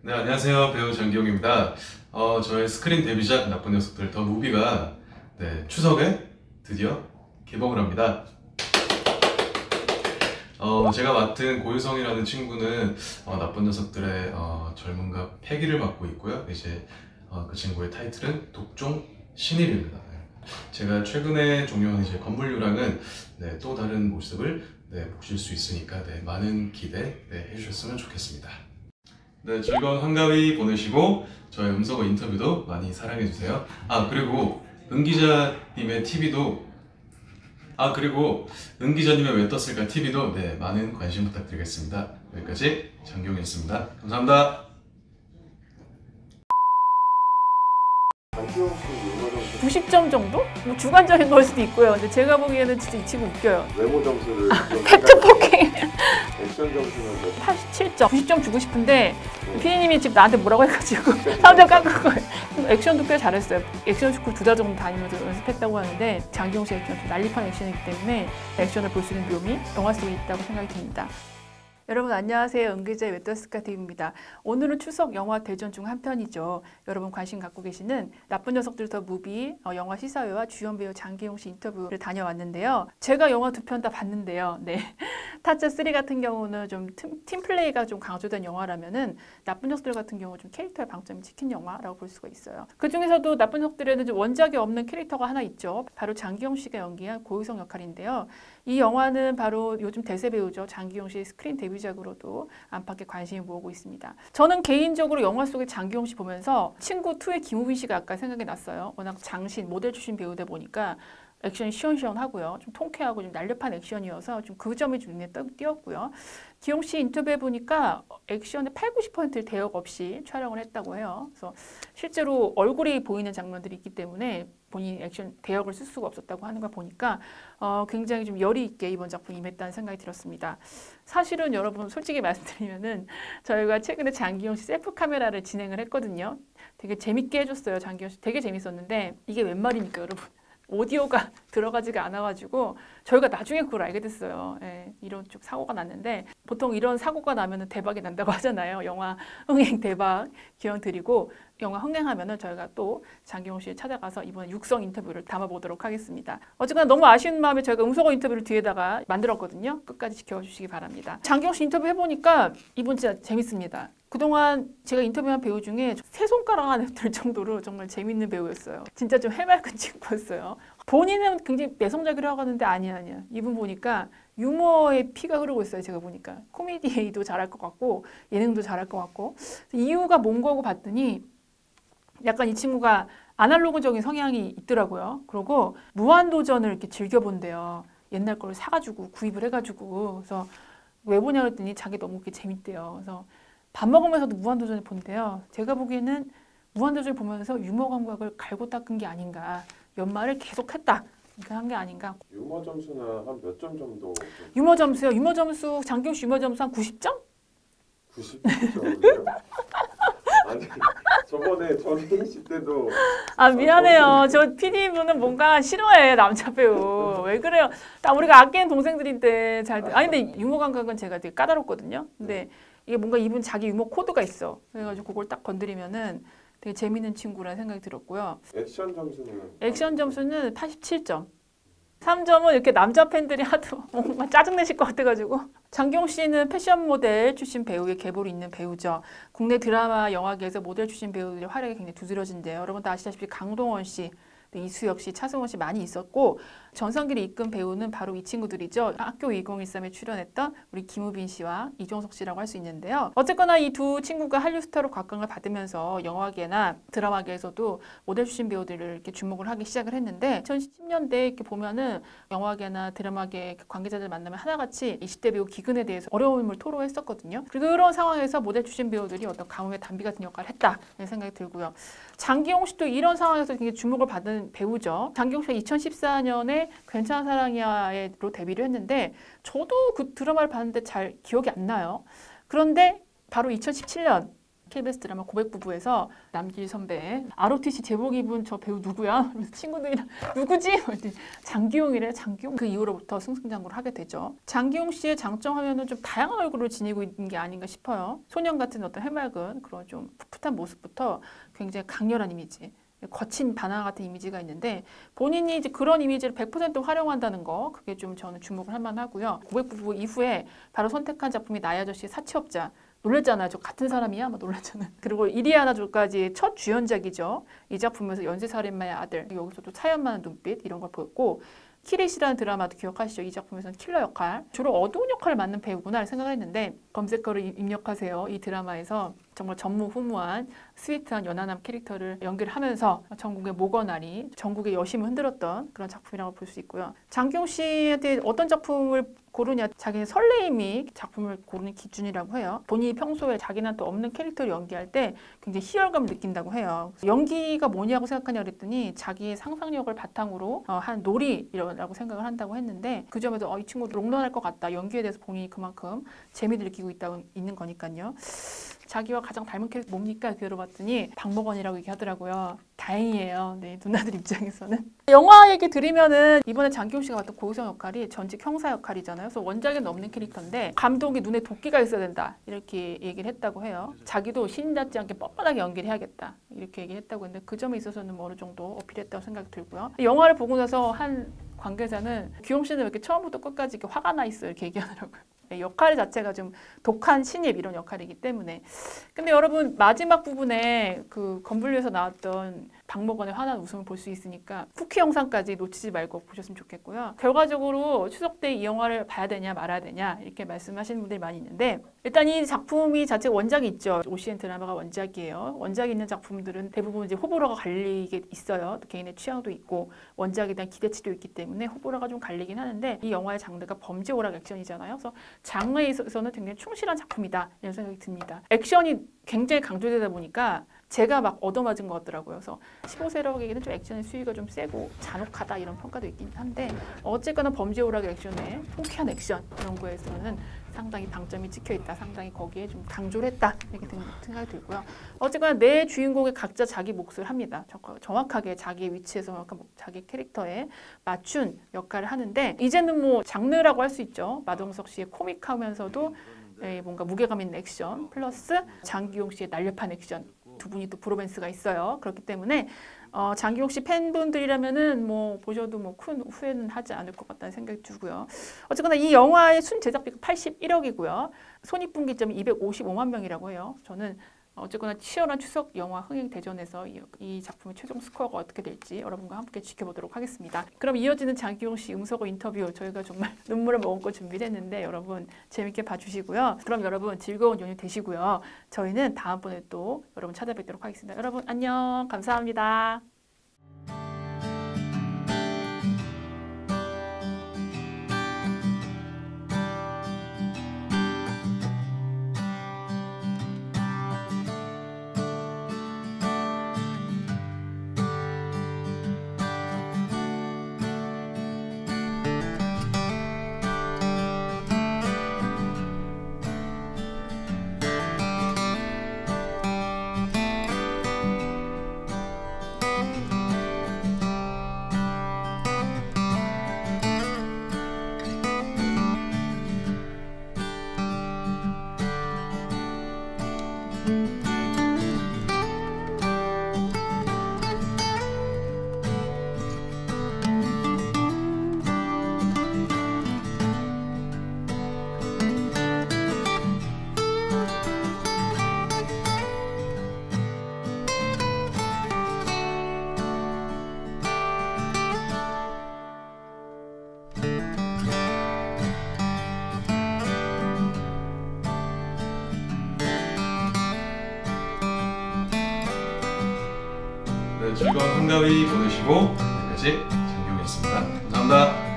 네, 안녕하세요. 배우 장기용입니다. 저의 스크린 데뷔작 나쁜 녀석들 더 무비가 추석에 드디어 개봉을 합니다. 제가 맡은 고유성이라는 친구는 나쁜 녀석들의 젊음과 패기를 맡고 있고요. 이제 그 친구의 타이틀은 독종 신일입니다. 제가 최근에 종영한 이제 건물유랑은 또 다른 모습을 보실 수 있으니까 많은 기대 해주셨으면 좋겠습니다. 네, 즐거운 한가위 보내시고 저의 음성어 인터뷰도 많이 사랑해주세요. 그리고 은 기자님의 TV도 그리고 은 기자님의 왜 떴을까 TV도 많은 관심 부탁드리겠습니다. 여기까지 장기용이었습니다. 감사합니다. 장기용 씨 외모 점수 90점 정도? 뭐 주관적인 걸 수도 있고요. 근데 제가 보기에는 진짜 이 친구 웃겨요. 외모 점수를 좀 팩트 폭행. 액션 점수는 몇 87점. 90점 주고 싶은데 피디님이 지금 나한테 뭐라고 해가지고 3점 깎은 거예요. 액션도 꽤 잘했어요. 액션 스쿨 2달 정도 다니면서 연습했다고 하는데 장기용 씨 액션은 좀 난립한 액션이기 때문에 액션을 볼 수 있는 묘미, 영화 속에 있다고 생각이 듭니다. 여러분 안녕하세요. 은기자의 왜 떴을까 TV입니다. 오늘은 추석 영화 대전 중 한 편이죠. 여러분 관심 갖고 계시는 나쁜 녀석들 더 무비 영화 시사회와 주연 배우 장기용 씨 인터뷰를 다녀왔는데요. 제가 영화 두 편 다 봤는데요. 타짜 3 같은 경우는 좀 팀플레이가 좀 강조된 영화라면은 나쁜 녀석들 같은 경우 좀 캐릭터의 방점이 찍힌 영화라고 볼 수가 있어요. 그 중에서도 나쁜 녀석들에는 좀 원작이 없는 캐릭터가 하나 있죠. 바로 장기용 씨가 연기한 고유성 역할인데요. 이 영화는 바로 요즘 대세 배우죠. 장기용 씨의 스크린 데뷔작으로도 안팎의 관심이 모으고 있습니다. 저는 개인적으로 영화 속의 장기용 씨 보면서 친구 2의 김우빈 씨가 약간 생각이 났어요. 워낙 장신, 모델 출신 배우다 보니까 액션이 시원시원하고요. 좀 통쾌하고 좀 날렵한 액션이어서 좀 그 점이 좀 눈에 띄었고요. 기용 씨 인터뷰해 보니까 액션의 80~90%를 대역 없이 촬영을 했다고 해요. 그래서 실제로 얼굴이 보이는 장면들이 있기 때문에 본인이 액션 대역을 쓸 수가 없었다고 하는 걸 보니까 굉장히 좀 열의 있게 이번 작품에 임했다는 생각이 들었습니다. 사실은 여러분 솔직히 말씀드리면은 저희가 최근에 장기용 씨 셀프 카메라를 진행을 했거든요. 되게 재밌게 해줬어요. 장기용 씨 되게 재밌었는데 이게 웬 말입니까 여러분? 오디오가 들어가지가 않아가지고 저희가 나중에 그걸 알게 됐어요. 이런 쪽 사고가 났는데 보통 이런 사고가 나면 대박이 난다고 하잖아요. 영화 흥행 대박 기원 드리고 영화 흥행하면 저희가 또 장기용 씨를 찾아가서 이번 육성 인터뷰를 담아보도록 하겠습니다. 어쨌거나 너무 아쉬운 마음에 저희가 음소거 인터뷰를 뒤에다가 만들었거든요. 끝까지 지켜주시기 바랍니다. 장기용 씨 인터뷰 해보니까 이번 진짜 재밌습니다. 그동안 제가 인터뷰한 배우 중에 세 손가락 안에 들 정도로 정말 재밌는 배우였어요. 진짜 좀 해맑은 친구였어요. 본인은 굉장히 내성적이라고 하는데 아니야. 이분 보니까 유머의 피가 흐르고 있어요. 제가 보니까. 코미디도 잘할 것 같고 예능도 잘할 것 같고 이유가 뭔가 하고 봤더니 약간 이 친구가 아날로그적인 성향이 있더라고요. 그리고 무한도전을 이렇게 즐겨본대요. 옛날 걸 사가지고 구입을 해가지고 그래서 왜 보냐 그랬더니 자기 너무 그게 재밌대요. 그래서 밥 먹으면서도 무한도전을 본대요. 제가 보기에는 무한도전을 보면서 유머 감각을 갈고 닦은 게 아닌가. 연말을 계속했다. 이렇게 한 게 아닌가. 유머 점수는 한 몇 점 정도? 유머 점수요. 유머 점수 장기용 씨 유머 점수 한 90점? 90점이요? 아니 저번에 전혜인 씨 때도 미안해요. 저 PD분은 뭔가 싫어해 남자 배우. 왜 그래요? 다 우리가 아끼는 동생들인데 잘. 근데 유머 감각은 제가 되게 까다롭거든요. 근데 이게 뭔가 이분 자기 유머 코드가 있어. 그래가지고 그걸 딱 건드리면은 되게 재밌는 친구라는 생각이 들었고요. 액션 점수는? 액션 점수는 87점. 3점은 이렇게 남자 팬들이 하도 뭔가 짜증내실 것 같아가지고. 장기용 씨는 패션 모델 출신 배우의 계보로 있는 배우죠. 국내 드라마, 영화계에서 모델 출신 배우들의 활약이 굉장히 두드러진데요. 여러분 다 아시다시피 강동원 씨, 이수혁 씨, 차승원 씨 많이 있었고 전성기를 이끈 배우는 바로 이 친구들이죠. 학교 2013에 출연했던 우리 김우빈 씨와 이종석 씨라고 할 수 있는데요. 어쨌거나 이 두 친구가 한류 스타로 각광을 받으면서 영화계나 드라마계에서도 모델 출신 배우들을 이렇게 주목을 하기 시작을 했는데 2010년대 이렇게 보면은 영화계나 드라마계 관계자들 만나면 하나같이 20대 배우 기근에 대해서 어려움을 토로했었거든요. 그런 상황에서 모델 출신 배우들이 어떤 가뭄의 단비 같은 역할을 했다 이런 생각이 들고요. 장기용 씨도 이런 상황에서 굉장히 주목을 받은 배우죠. 장기용 씨가 2014년에 괜찮은 사랑이야로 데뷔를 했는데 저도 그 드라마를 봤는데 잘 기억이 안 나요. 그런데 바로 2017년 KBS 드라마 고백부부에서 남길 선배 ROTC 제복 입은 저 배우 누구야? 친구들이랑 누구지? 장기용이래. 장기용. 그 이후로부터 승승장구를 하게 되죠. 장기용 씨의 장점하면은 좀 다양한 얼굴을 지니고 있는 게 아닌가 싶어요. 소년 같은 어떤 해맑은 그런 좀 풋풋한 모습부터 굉장히 강렬한 이미지, 거친 바나나 같은 이미지가 있는데 본인이 이제 그런 이미지를 100% 활용한다는 거, 그게 좀 저는 주목을 할 만하고요. 고백부부 이후에 바로 선택한 작품이 나의 아저씨의 사채업자. 놀랬잖아요. 저 같은 사람이야? 막 놀랐잖아요. 그리고 이리아나조까지 첫 주연작이죠. 이 작품에서 연쇄살인마의 아들, 여기서도 사연 많은 눈빛 이런 걸 보였고, 키릿이라는 드라마도 기억하시죠? 이 작품에서는 킬러 역할, 주로 어두운 역할을 맡는 배우구나 생각을 했는데 검색어를 입력하세요. 이 드라마에서 정말 전무후무한 스위트한 연하남 캐릭터를 연기를 하면서 전국의 모건아리, 전국의 여심을 흔들었던 그런 작품이라고 볼 수 있고요. 장기용 씨한테 어떤 작품을 고르냐, 자기의 설레임이 작품을 고르는 기준이라고 해요. 본인이 평소에 자기한테 없는 캐릭터를 연기할 때 굉장히 희열감을 느낀다고 해요. 연기가 뭐냐고 생각하냐 그랬더니 자기의 상상력을 바탕으로 한 놀이라고 생각을 한다고 했는데, 그 점에서 이 친구 롱런할 것 같다. 연기에 대해서 본인이 그만큼 재미를 느끼고 있는 거니까요. 자기와 가장 닮은 캐릭터 뭡니까? 이렇게 들어봤더니 박목원이라고 얘기하더라고요. 다행이에요. 네, 누나들 입장에서는. 영화 얘기 드리면은 이번에 장기용 씨가 맡은 고유성 역할이 전직 형사 역할이잖아요. 그래서 원작에는 없는 캐릭터인데 감독이 눈에 도끼가 있어야 된다. 이렇게 얘기를 했다고 해요. 자기도 신인 같지 않게 뻔뻔하게 연기를 해야겠다. 이렇게 얘기를 했다고 했는데 그 점에 있어서는 어느 정도 어필했다고 생각이 들고요. 영화를 보고 나서 한 관계자는 기용 씨는 왜 이렇게 처음부터 끝까지 이렇게 화가 나 있어? 이렇게 얘기하더라고요. 역할 자체가 좀 독한 신입 이런 역할이기 때문에. 근데 여러분 마지막 부분에 그 건물위에서 나왔던 박목원의 환한 웃음을 볼 수 있으니까 후키 영상까지 놓치지 말고 보셨으면 좋겠고요. 결과적으로 추석 때 이 영화를 봐야 되냐 말아야 되냐 이렇게 말씀하시는 분들이 많이 있는데, 일단 이 작품이 자체 원작이 있죠. OCN 드라마가 원작이에요. 원작이 있는 작품들은 대부분 이제 호불호가 갈리게 있어요. 또 개인의 취향도 있고 원작에 대한 기대치도 있기 때문에 호불호가 좀 갈리긴 하는데, 이 영화의 장르가 범죄 오락 액션이잖아요. 그래서 장르에 있어서는 굉장히 충실한 작품이다 이런 생각이 듭니다. 액션이 굉장히 강조되다 보니까 제가 막 얻어맞은 것 같더라고요. 그래서 15세라고에게는 좀 액션의 수위가 좀 세고 잔혹하다 이런 평가도 있긴 한데, 어쨌거나 범죄 오락 액션의 통쾌한 액션 이런 거에서는 상당히 방점이 찍혀있다. 상당히 거기에 좀 강조를 했다. 이렇게 생각이 들고요. 어쨌거나 내 주인공이 각자 자기 몫을 합니다. 정확하게 자기의 위치에서 자기 캐릭터에 맞춘 역할을 하는데, 이제는 뭐 장르라고 할 수 있죠. 마동석 씨의 코믹하면서도 뭔가 무게감 있는 액션 플러스 장기용 씨의 날렵한 액션, 두 분이 또 브로맨스가 있어요. 그렇기 때문에 장기용 씨 팬분들이라면은 뭐 보셔도 뭐 큰 후회는 하지 않을 것 같다는 생각이 들고요. 어쨌거나 이 영화의 순 제작비가 81억이고요. 손익분기점이 255만 명이라고 해요. 저는 어쨌거나 치열한 추석 영화 흥행 대전에서 이 작품의 최종 스코어가 어떻게 될지 여러분과 함께 지켜보도록 하겠습니다. 그럼 이어지는 장기용 씨 음소거 인터뷰, 저희가 정말 눈물을 머금고 준비를 했는데 여러분 재밌게 봐주시고요. 그럼 여러분 즐거운 연휴 되시고요. 저희는 다음번에 또 여러분 찾아뵙도록 하겠습니다. 여러분 안녕, 감사합니다. 즐거운 한가위 보내시고, 여기까지 장기용이었습니다. 감사합니다.